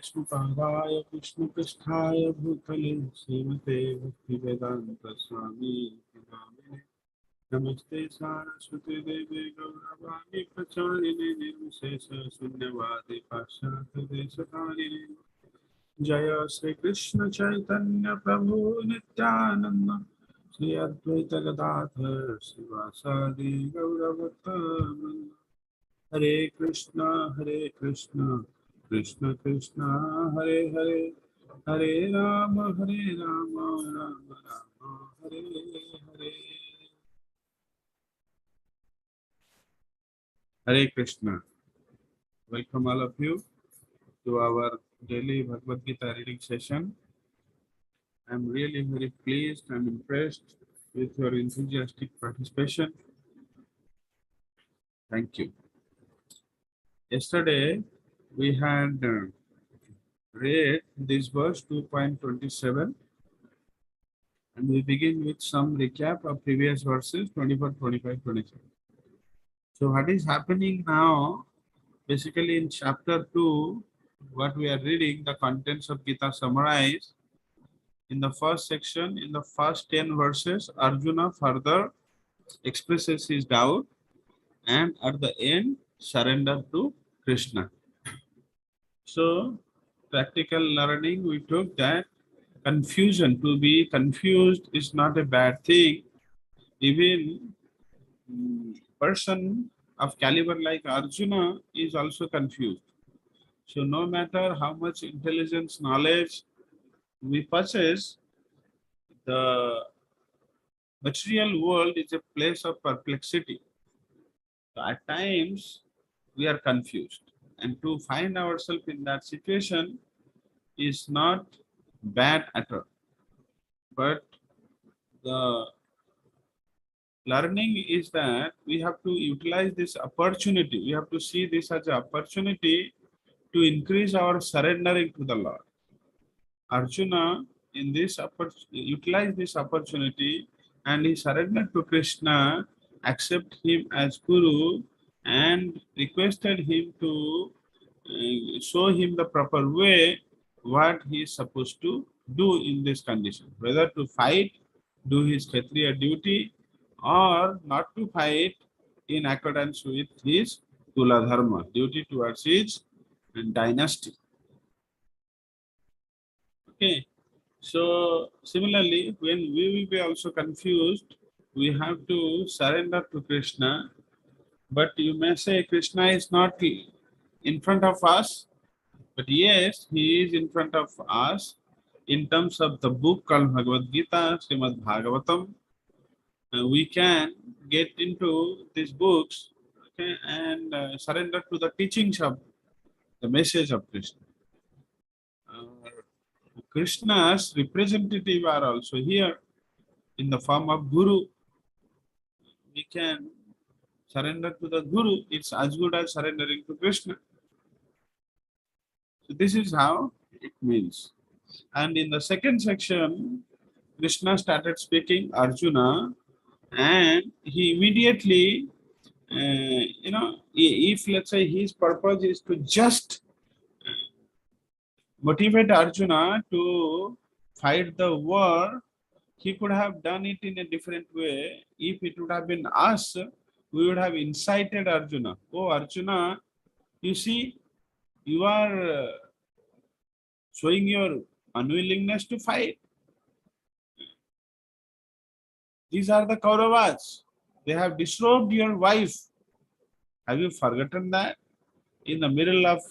विष्णुपादाय विष्णुपृष्ठाय भूतले श्रीमते भक्तिवेदान्तस्वामी नामिने नमस्ते सारस्वती देवे गौरवाणी प्रचारिणे निर्विशेष शून्यवादी पाश्चात्यदेशकारिणे जय श्री कृष्ण चैतन्य प्रभु नित्यानंद श्री अद्वैत गदाधर शिवासादि गौरभक्तवृंद हरे Krishna Krishna Krishna Hare Hare Hare Ram Ram Ram Hare Hare Hare Krishna. Welcome all of you to our daily Bhagavad Gita reading session. I am really very pleased and impressed with your enthusiastic participation. Thank you. Yesterday we had read this verse 2.27 and we begin with some recap of previous verses 24, 25, 27. So what is happening now, basically in chapter 2, what we are reading, the contents of Gita summarized. In the first section, in the first 10 verses, Arjuna further expresses his doubt and at the end surrender to Krishna. So practical learning, we took that confusion, to be confused is not a bad thing. Even person of caliber like Arjuna is also confused. So no matter how much intelligence, knowledge we possess, the material world is a place of perplexity. So at times we are confused, and to find ourselves in that situation is not bad at all. But the learning is that we have to utilize this opportunity. We have to see this as an opportunity to increase our surrendering to the Lord. Arjuna in this utilized this opportunity and he surrendered to Krishna, accept him as Guru and requested him to show him the proper way what he is supposed to do in this condition, whether to fight, do his Kshatriya duty or not to fight in accordance with his Kula Dharma, duty towards his dynasty. Okay. So similarly, when we will be also confused, we have to surrender to Krishna. But you may say Krishna is not in front of us, but yes, he is in front of us in terms of the book called Bhagavad Gita, Srimad Bhagavatam. We can get into these books, okay, and surrender to the teachings of the message of Krishna. Krishna's representative are also here in the form of Guru. We can surrender to the Guru. It's as good as surrendering to Krishna. So this is how it means. And in the second section, Krishna started speaking Arjuna, and he immediately, if let's say his purpose is to just motivate Arjuna to fight the war, he could have done it in a different way. If it would have been us, we would have incited Arjuna. Oh, Arjuna, you see, you are showing your unwillingness to fight. These are the Kauravas. They have disrobed your wife. Have you forgotten that? In the middle of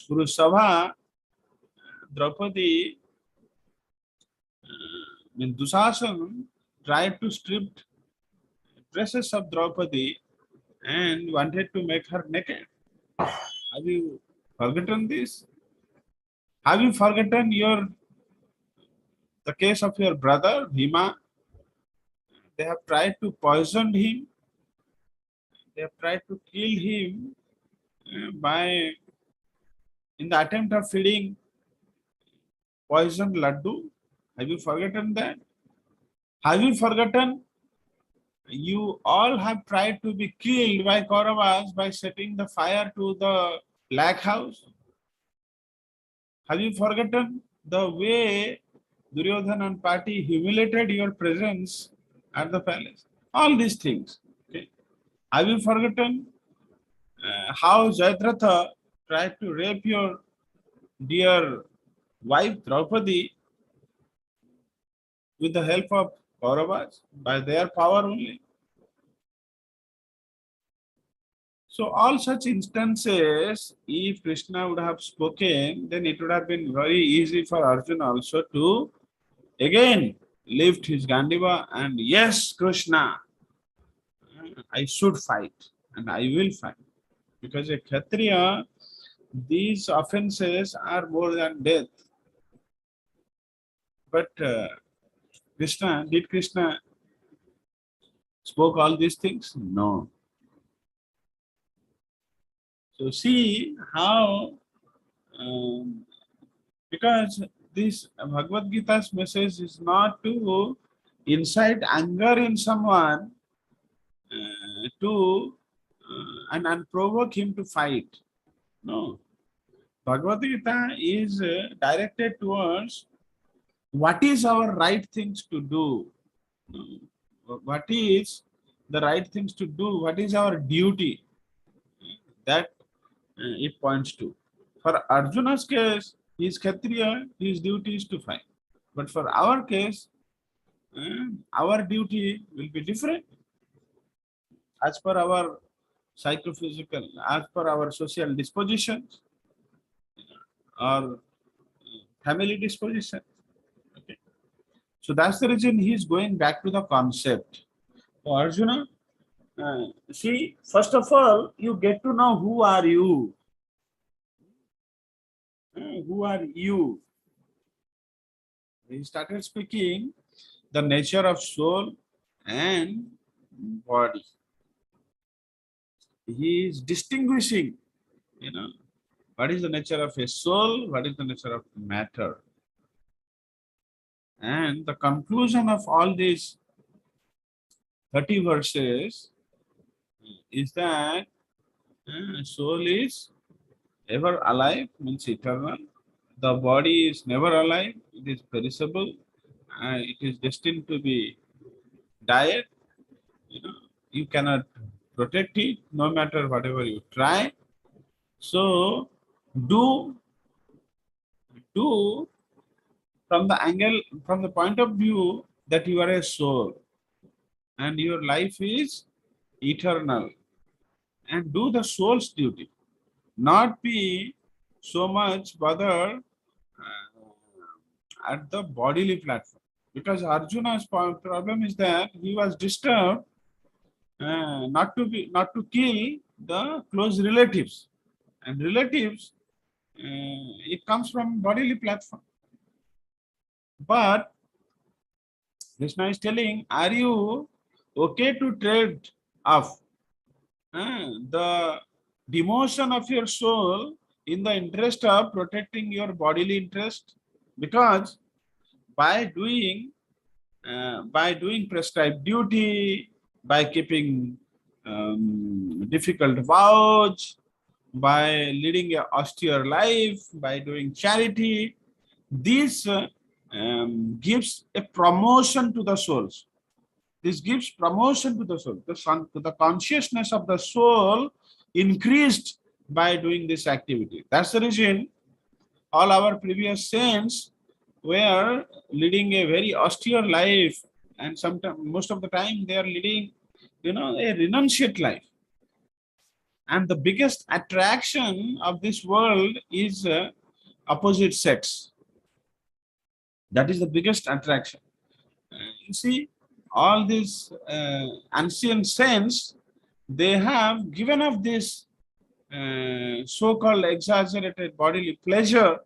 Kuru Sabha, Draupadi, when Dusasan tried to strip dresses of Draupadi and wanted to make her naked. Have you forgotten this? Have you forgotten the case of your brother Bhima? They have tried to poison him. They have tried to kill him by in the attempt of feeding poisoned laddu. Have you forgotten that? Have you forgotten? You all have tried to be killed by Kauravas by setting the fire to the black house. Have you forgotten the way Duryodhana and party humiliated your presence at the palace? All these things. Okay. Have you forgotten how Jayadratha tried to rape your dear wife Draupadi with the help of Kauravas by their power only? So all such instances, if Krishna would have spoken, then it would have been very easy for Arjuna also to again lift his Gandiva and yes, Krishna, I should fight and I will fight. Because a Kshatriya, these offenses are more than death. But did Krishna spoke all these things? No. So see how, because this Bhagavad Gita's message is not to incite anger in someone to and provoke him to fight. No. Bhagavad Gita is directed towards what is our right things to do. What is the right things to do? What is our duty? That it points to. For Arjuna's case, he is Kshatriya, his duty is to fight. But for our case, our duty will be different as per our psychophysical, as per our social dispositions or family disposition. Okay. So that's the reason he is going back to the concept. So Arjuna, see, first of all, you get to know who are you. Who are you? He started speaking the nature of soul and body. He is distinguishing, what is the nature of a soul, what is the nature of matter. And the conclusion of all these 30 verses is that soul is ever alive, means eternal. The body is never alive, it is perishable, it is destined to be died. You cannot protect it no matter whatever you try. So do from the angle, from the point of view that you are a soul and your life is eternal, and do the soul's duty, not be so much bothered at the bodily platform. Because Arjuna's problem is that he was disturbed not to kill the close relatives, and relatives it comes from bodily platform. But Krishna is telling, are you okay to trade off the demotion of your soul in the interest of protecting your bodily interest? Because by doing prescribed duty, by keeping difficult vows, by leading a austere life, by doing charity, this gives a promotion to the souls. This gives promotion to the soul. The consciousness of the soul increased by doing this activity. That's the reason all our previous saints were leading a very austere life, and sometimes, most of the time, they are leading, a renunciate life. And the biggest attraction of this world is opposite sex. That is the biggest attraction. You see, all these ancient saints, they have given up this so-called exaggerated bodily pleasure.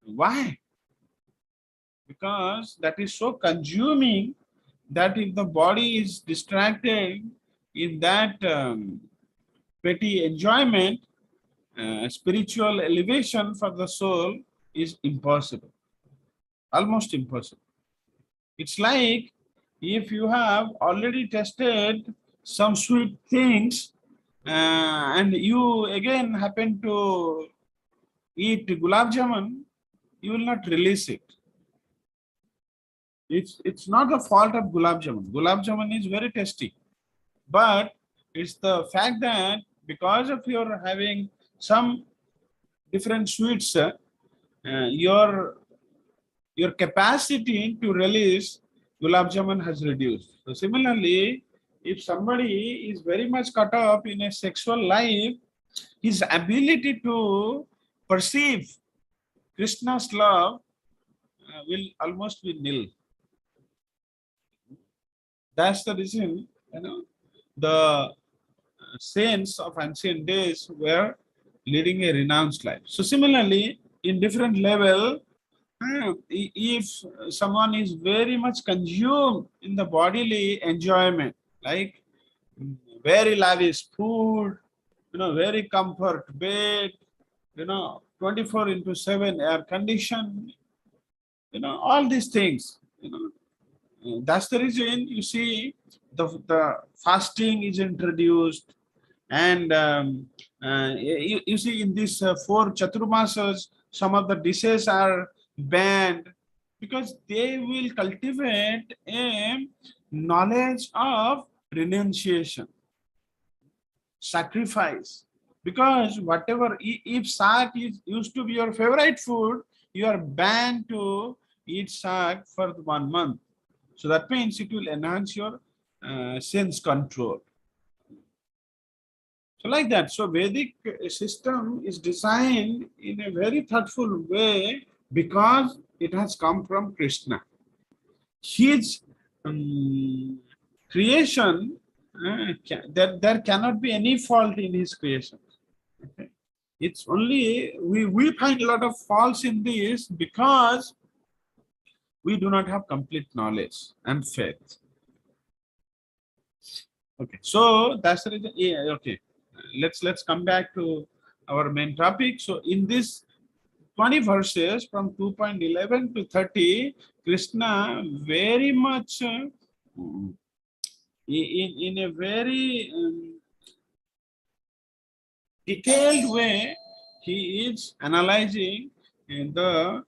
Why? Because that is so consuming that if the body is distracted in that petty enjoyment, spiritual elevation for the soul is impossible, almost impossible. It's like if you have already tested some sweet things and you again happen to eat gulab jamun, you will not release it. It's not the fault of gulab jamun. Gulab jamun is very tasty, but it's the fact that because of your having some different sweets, your capacity to release gulab jamun has reduced. So similarly, if somebody is very much caught up in a sexual life, his ability to perceive Krishna's love will almost be nil. That's the reason, the saints of ancient days were leading a renounced life. So similarly, in different level, if someone is very much consumed in the bodily enjoyment, like very lavish food, very comfort bed, 24 into 7 air condition, all these things, that's the reason you see the fasting is introduced, and you see in these four chaturmasas, some of the dishes are banned because they will cultivate a knowledge of renunciation, sacrifice. Because whatever, if saag is used to be your favorite food, you are banned to eat saag for 1 month. So that means it will enhance your sense control. So like that. So Vedic system is designed in a very thoughtful way because it has come from Krishna. His creation, there cannot be any fault in his creation. Okay? It's only, we find a lot of faults in this because we do not have complete knowledge and faith. Okay, so that's the reason. Yeah, okay, let's come back to our main topic. So in this 20 verses from 2.11 to 30, Krishna very much in a very detailed way, he is analyzing the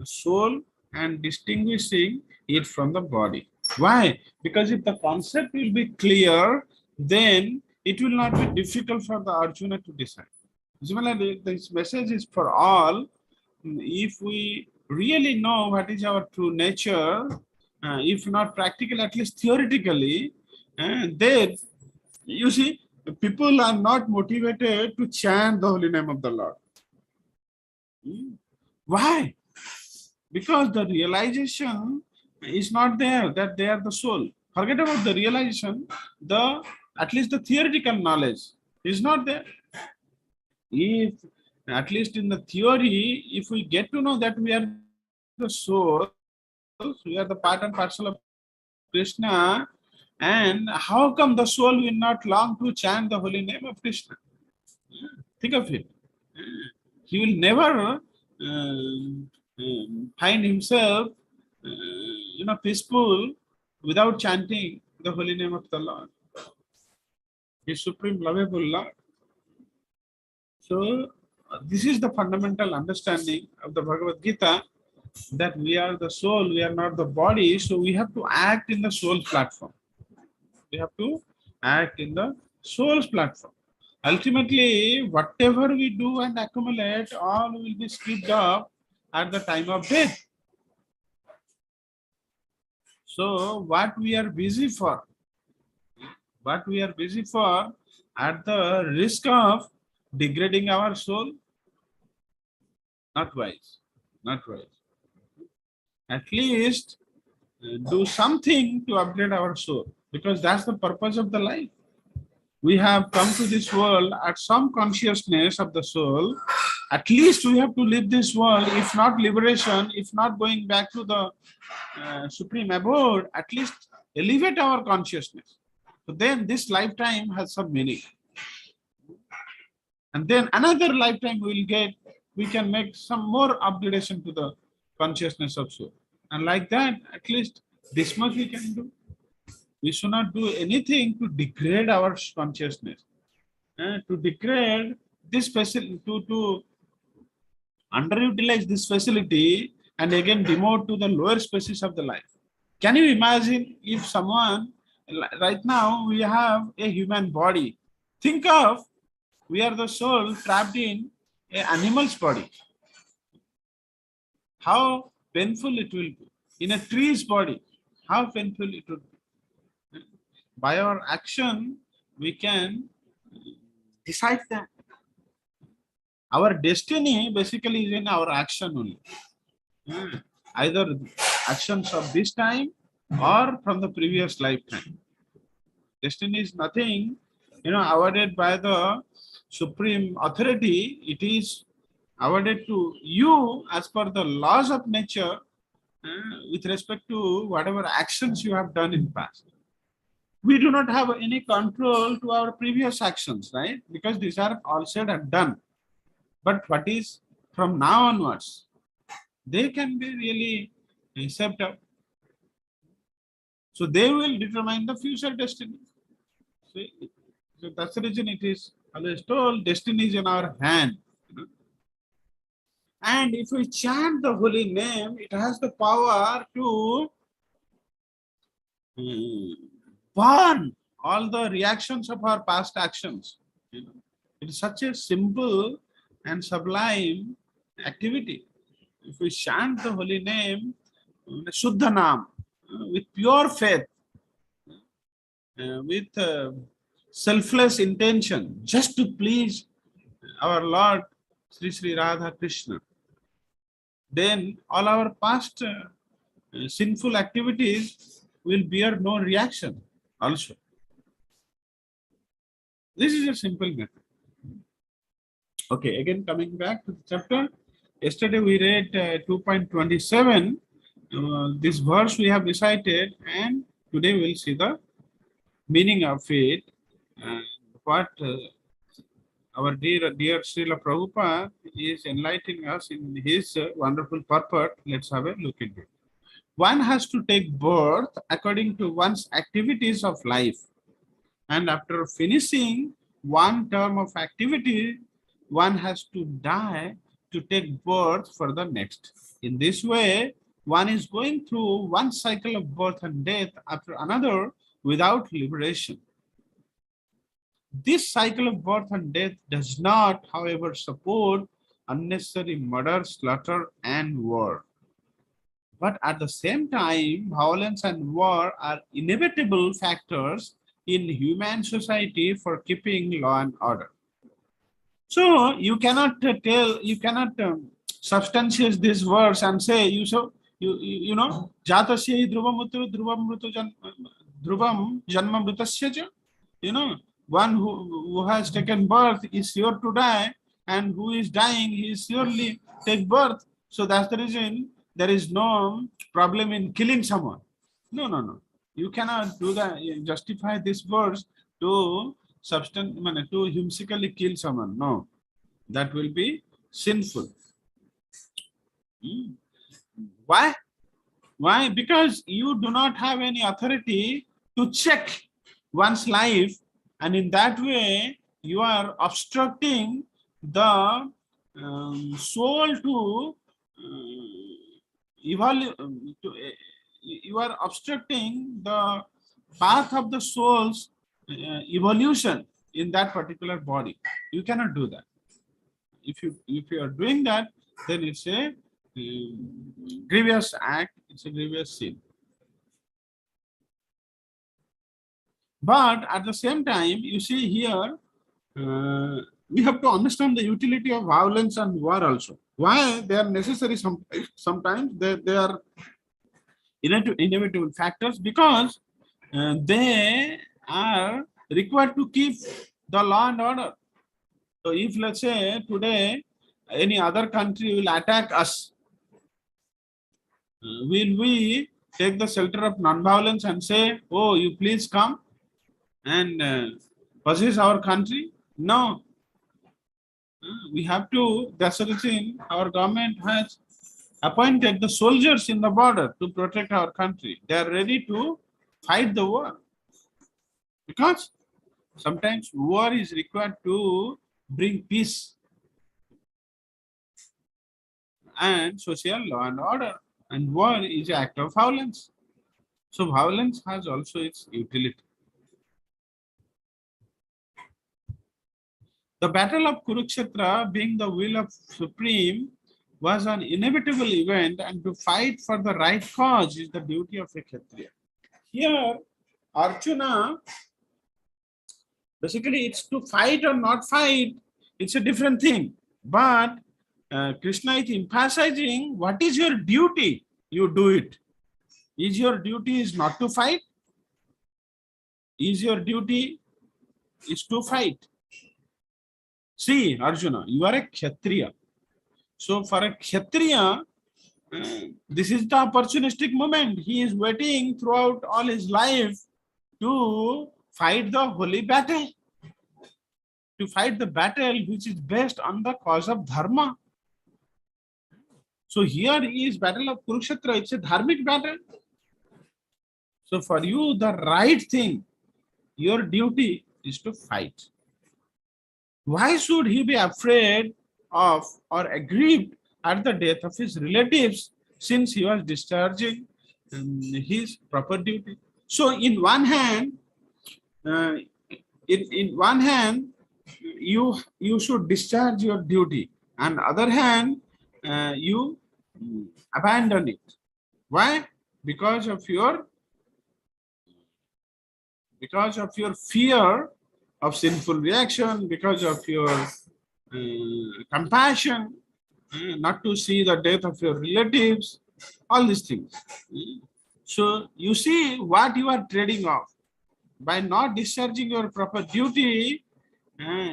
soul and distinguishing it from the body. Why? Because if the concept will be clear, then it will not be difficult for the Arjuna to decide. Similarly, this message is for all. If we really know what is our true nature, if not practical, at least theoretically, then you see, people are not motivated to chant the holy name of the Lord. Why? Because the realization is not there that they are the soul. Forget about the realization, the at least the theoretical knowledge is not there. If at least in the theory, if we get to know that we are the soul, we are the part and parcel of Krishna, and how come the soul will not long to chant the holy name of Krishna? Think of it. He will never find himself, peaceful without chanting the holy name of the Lord. His supreme lovable Lord. So this is the fundamental understanding of the Bhagavad Gita, that we are the soul, we are not the body. So we have to act in the soul's platform. We have to act in the soul's platform. Ultimately, whatever we do and accumulate, all will be stripped up at the time of death. So what we are busy for? What we are busy for at the risk of degrading our soul? Not wise. Not wise. At least do something to upgrade our soul, because that's the purpose of the life. We have come to this world at some consciousness of the soul. At least we have to live this world, if not liberation, if not going back to the supreme abode, at least elevate our consciousness. So then this lifetime has some meaning. And then another lifetime we can make some more upgradation to the consciousness of soul. And like that, at least this much we can do. We should not do anything to degrade our consciousness. To degrade this special, to underutilize this facility and again demote to the lower species of the life. Can you imagine if someone, right now we have a human body. Think of, we are the soul trapped in an animal's body. How painful it will be. In a tree's body, how painful it would be. By our action, we can decide that. Our destiny basically is in our action only. Either actions of this time or from the previous lifetime. Destiny is nothing, awarded by the supreme authority. It is awarded to you as per the laws of nature, with respect to whatever actions you have done in past. We do not have any control to our previous actions, right? Because these are all said and done. But what is from now onwards, they can be really set up. So they will determine the future destiny. So that's the reason it is always told destiny is in our hand. And if we chant the holy name, it has the power to burn all the reactions of our past actions. It is such a simple and sublime activity. If we chant the holy name, Shuddha Nam, with pure faith, with selfless intention, just to please our Lord Sri Sri Radha Krishna, then all our past sinful activities will bear no reaction also. This is a simple method. Okay, again coming back to the chapter. Yesterday we read 2.27. This verse we have recited, and today we'll see the meaning of it and what our dear Srila Prabhupada is enlightening us in his wonderful purport. Let's have a look into it. One has to take birth according to one's activities of life, and after finishing one term of activity, one has to die to take birth for the next. In this way, one is going through one cycle of birth and death after another without liberation. This cycle of birth and death does not, however, support unnecessary murder, slaughter, and war. But at the same time, violence and war are inevitable factors in human society for keeping law and order. So you cannot substantiate this verse and say, you know, Jatasya dhruvam janma mritasya. You know, one who has taken birth is sure to die, and who is dying, he is surely take birth. So that's the reason there is no problem in killing someone. No. You cannot do that. Justify this verse to to whimsically kill someone. No, that will be sinful. Why? Why? Because you do not have any authority to check one's life, and in that way you are obstructing the soul to evolve. You are obstructing the path of the soul's evolution in that particular body. You cannot do that. If you are doing that, then it's a grievous act. It's a grievous sin. But at the same time, you see here, we have to understand the utility of violence and war also. Why they are necessary? Sometimes they are inevitable factors, because they are required to keep the law and order. So if, let's say, today any other country will attack us, will we take the shelter of non-violence and say, oh, you please come and possess our country? No. We have to, that's the reason our government has appointed the soldiers in the border to protect our country. They are ready to fight the war, because sometimes war is required to bring peace. and social law and order. And war is an act of violence. So violence has also its utility. The battle of Kurukshetra, being the will of Supreme, was an inevitable event, and to fight for the right cause is the duty of a Kshatriya. Here, Arjuna, basically it's to fight or not fight, it's a different thing. But Krishna is emphasizing what is your duty, you do it. Is your duty is not to fight? Is your duty is to fight? See, Arjuna, you are a Kshatriya. So for a Kshatriya, this is the opportunistic moment. He is waiting throughout all his life to fight the holy battle. To fight the battle which is based on the cause of dharma. So here is battle of Kurukshetra. It's a dharmic battle. So for you, the right thing, your duty is to fight. Why should he be afraid of or aggrieved at the death of his relatives, since he was discharging his proper duty? So in one hand, you should discharge your duty, and other hand, you abandon it. Why? Because of your fear of sinful reaction, because of your compassion, not to see the death of your relatives, all these things. So you see what you are trading off. By not discharging your proper duty,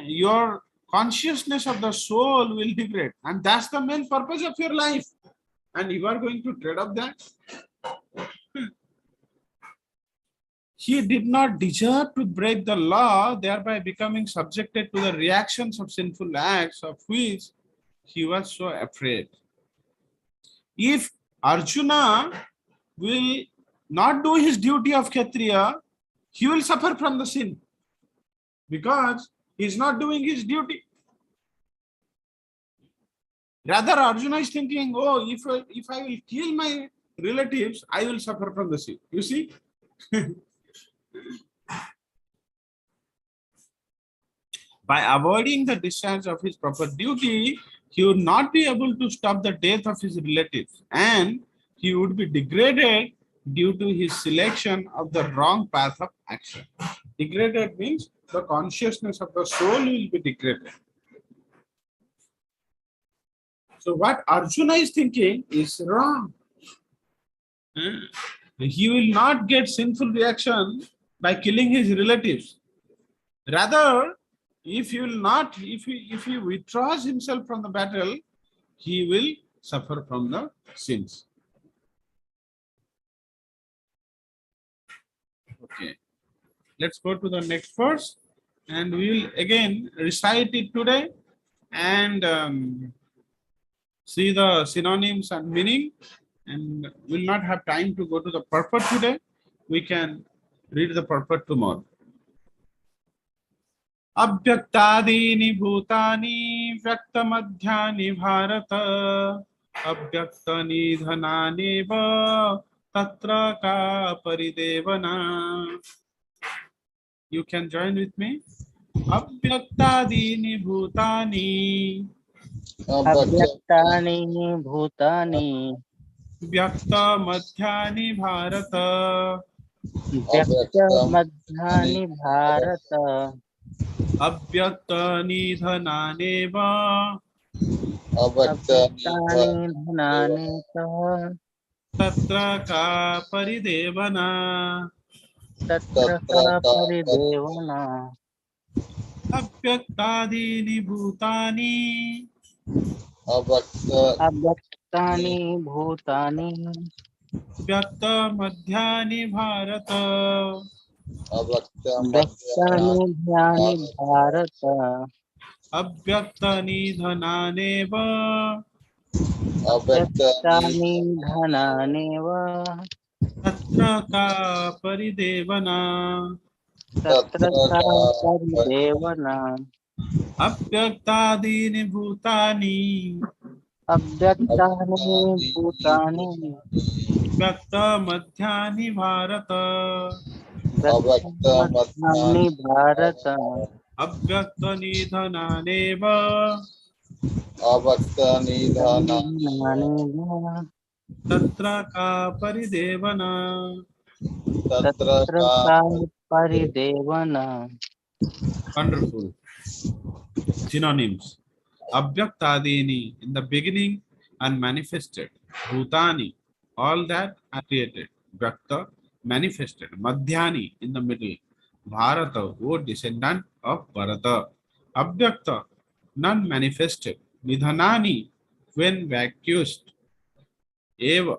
your consciousness of the soul will degrade. And that's the main purpose of your life. And you are going to trade off that. He did not deserve to break the law, thereby becoming subjected to the reactions of sinful acts of which he was so afraid. If Arjuna will not do his duty of Kshatriya, he will suffer from the sin because he is not doing his duty. Rather, Arjuna is thinking, oh, if I will kill my relatives, I will suffer from the sin. You see? By avoiding the discharge of his proper duty, he would not be able to stop the death of his relatives, and he would be degraded due to his selection of the wrong path of action. Degraded means the consciousness of the soul will be degraded. So what Arjuna is thinking is wrong. He will not get sinful reaction by killing his relatives. Rather, if he withdraws himself from the battle, he will suffer from the sins. Okay, let's go to the next verse, and we will again recite it today and see the synonyms and meaning. And we'll not have time to go to the purport today. We can read the purport tomorrow. अव्यक्तादीनि भूतानि व्यक्तमध्यानि भारत अव्यक्तनिधनानेव तत्र का परिदेवना. You can join with me. अव्यक्तादीनि भूतानि अव्यक्तानि भूतानि व्यक्तमध्यानि भारत व्यक्तमध्यानि भारत अव्यक्तनिधनानेव अव्यक्तानि तत्र का परिदेवना. तत्र का परिदेवना. अव्यक्तादीनि भूतानि अव्यक्तानि भूतानि व्यक्तमध्यानि भारत व्यक्तमध्यानि भारत अव्यक्तनिधनानेव अव्यक्तानि धनानेव तत्र का परिदेवना. तत्र का परिदेवना. अव्यक्तादीनि भूतानि अव्यक्तानि भूतानि व्यक्त मध्यानि भारत व्यक्तमध्यानि भारत अव्यक्त निधनानेव व्यक्तनिधनानि वा तत्र का परिदेवना. तत्र का परिदेवन Wonderful. Synonyms. Abhyaktadini, in the beginning, unmanifested. Bhutani, all that are created. Bhakta, manifested. Madhyani, in the middle. Bharata, O descendant of Bharata. Abhyakta, none manifested. Nidhanani, when vacuous. Eva,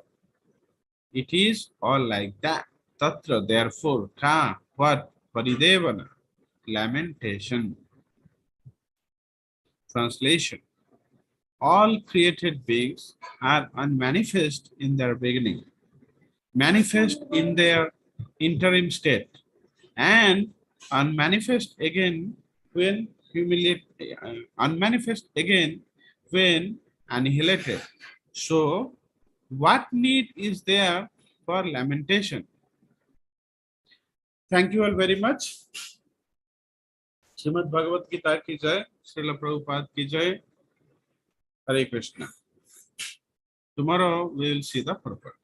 it is all like that. Tatra, therefore, ka, what, paridevana, lamentation. Translation. All created beings are unmanifest in their beginning, manifest in their interim state, and unmanifest again when unmanifest again when annihilated. So, what need is there for lamentation? Thank you all very much. Srimad Bhagavad Gita ki jai, Srila Prabhupada ki jai. Hare Krishna. Tomorrow we will see the purpose.